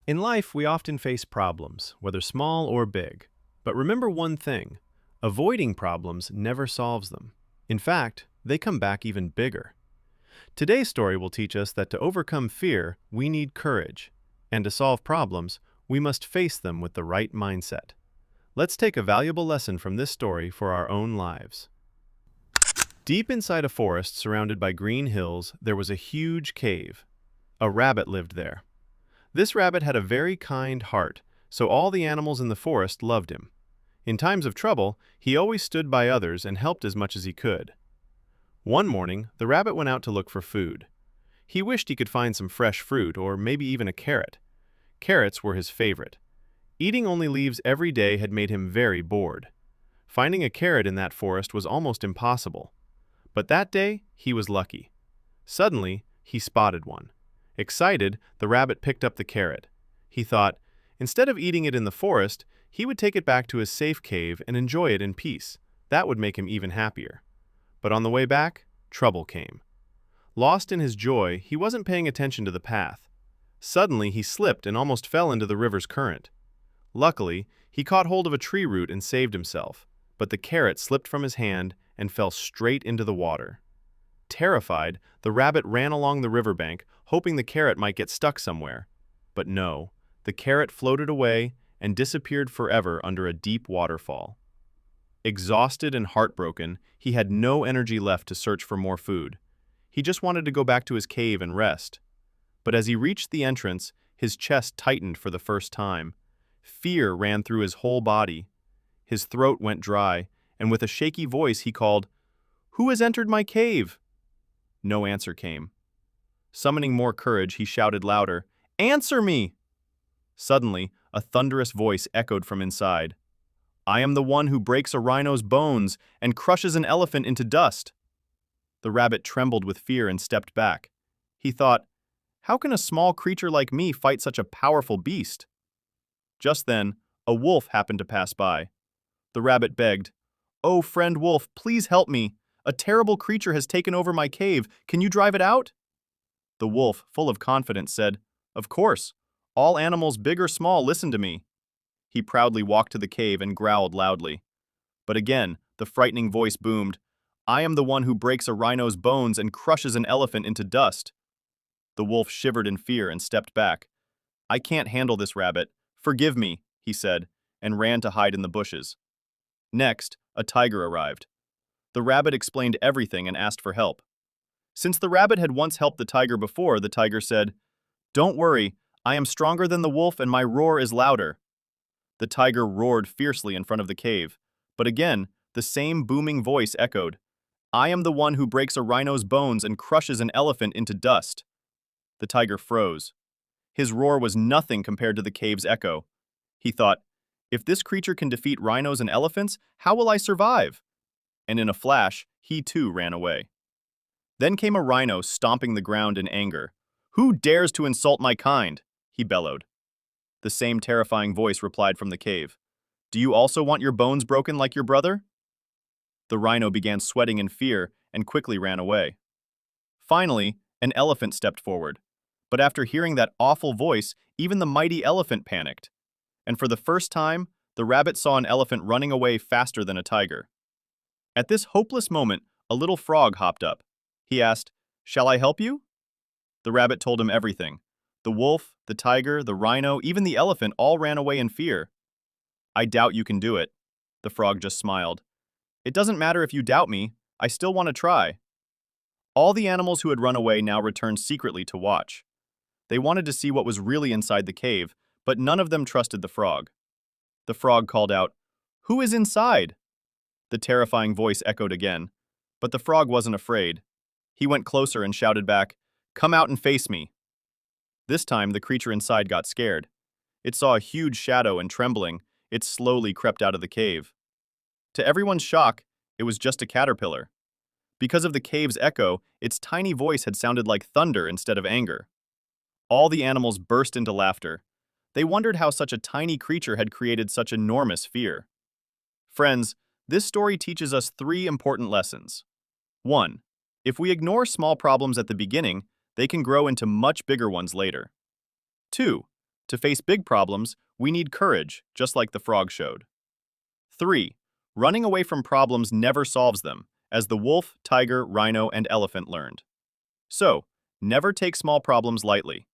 In life, we often face problems, whether small or big. But remember one thing, avoiding problems never solves them. In fact, they come back even bigger. Today's story will teach us that to overcome fear, we need courage. And to solve problems, we must face them with the right mindset. Let's take a valuable lesson from this story for our own lives. Deep inside a forest surrounded by green hills, there was a huge cave. A rabbit lived there. This rabbit had a very kind heart, so all the animals in the forest loved him. In times of trouble, he always stood by others and helped as much as he could. One morning, the rabbit went out to look for food. He wished he could find some fresh fruit or maybe even a carrot. Carrots were his favorite. Eating only leaves every day had made him very bored. Finding a carrot in that forest was almost impossible. But that day, he was lucky. Suddenly, he spotted one. Excited, the rabbit picked up the carrot. He thought, instead of eating it in the forest, he would take it back to his safe cave and enjoy it in peace. That would make him even happier. But on the way back, trouble came. Lost in his joy, he wasn't paying attention to the path. Suddenly, he slipped and almost fell into the river's current. Luckily, he caught hold of a tree root and saved himself, but the carrot slipped from his hand and fell straight into the water. Terrified, the rabbit ran along the riverbank, hoping the carrot might get stuck somewhere. But no, the carrot floated away and disappeared forever under a deep waterfall. Exhausted and heartbroken, he had no energy left to search for more food. He just wanted to go back to his cave and rest. But as he reached the entrance, his chest tightened for the first time. Fear ran through his whole body. His throat went dry, and with a shaky voice he called, "Who has entered my cave?" No answer came. Summoning more courage, he shouted louder, "Answer me!" Suddenly, a thunderous voice echoed from inside. "I am the one who breaks a rhino's bones and crushes an elephant into dust." The rabbit trembled with fear and stepped back. He thought, how can a small creature like me fight such a powerful beast? Just then, a wolf happened to pass by. The rabbit begged, "Oh, friend wolf, please help me. A terrible creature has taken over my cave. Can you drive it out?" The wolf, full of confidence, said, "Of course. All animals, big or small, listen to me." He proudly walked to the cave and growled loudly. But again, the frightening voice boomed, "I am the one who breaks a rhino's bones and crushes an elephant into dust." The wolf shivered in fear and stepped back. "I can't handle this rabbit. Forgive me," he said, and ran to hide in the bushes. Next, a tiger arrived. The rabbit explained everything and asked for help. Since the rabbit had once helped the tiger before, the tiger said, "Don't worry, I am stronger than the wolf and my roar is louder." The tiger roared fiercely in front of the cave, but again, the same booming voice echoed, "I am the one who breaks a rhino's bones and crushes an elephant into dust." The tiger froze. His roar was nothing compared to the cave's echo. He thought, if this creature can defeat rhinos and elephants, how will I survive? And in a flash, he too ran away. Then came a rhino stomping the ground in anger. "Who dares to insult my kind?" he bellowed. The same terrifying voice replied from the cave, "Do you also want your bones broken like your brother?" The rhino began sweating in fear and quickly ran away. Finally, an elephant stepped forward. But after hearing that awful voice, even the mighty elephant panicked. And for the first time, the rabbit saw an elephant running away faster than a tiger. At this hopeless moment, a little frog hopped up. He asked, "Shall I help you?" The rabbit told him everything. The wolf, the tiger, the rhino, even the elephant all ran away in fear. "I doubt you can do it." The frog just smiled. "It doesn't matter if you doubt me. I still want to try." All the animals who had run away now returned secretly to watch. They wanted to see what was really inside the cave, but none of them trusted the frog. The frog called out, "Who is inside?" The terrifying voice echoed again, but the frog wasn't afraid. He went closer and shouted back, "Come out and face me." This time, the creature inside got scared. It saw a huge shadow and trembling, it slowly crept out of the cave. To everyone's shock, it was just a caterpillar. Because of the cave's echo, its tiny voice had sounded like thunder instead of anger. All the animals burst into laughter. They wondered how such a tiny creature had created such enormous fear. Friends, this story teaches us 3 important lessons. 1. If we ignore small problems at the beginning, they can grow into much bigger ones later. 2. To face big problems, we need courage, just like the frog showed. 3. Running away from problems never solves them, as the wolf, tiger, rhino, and elephant learned. So, never take small problems lightly.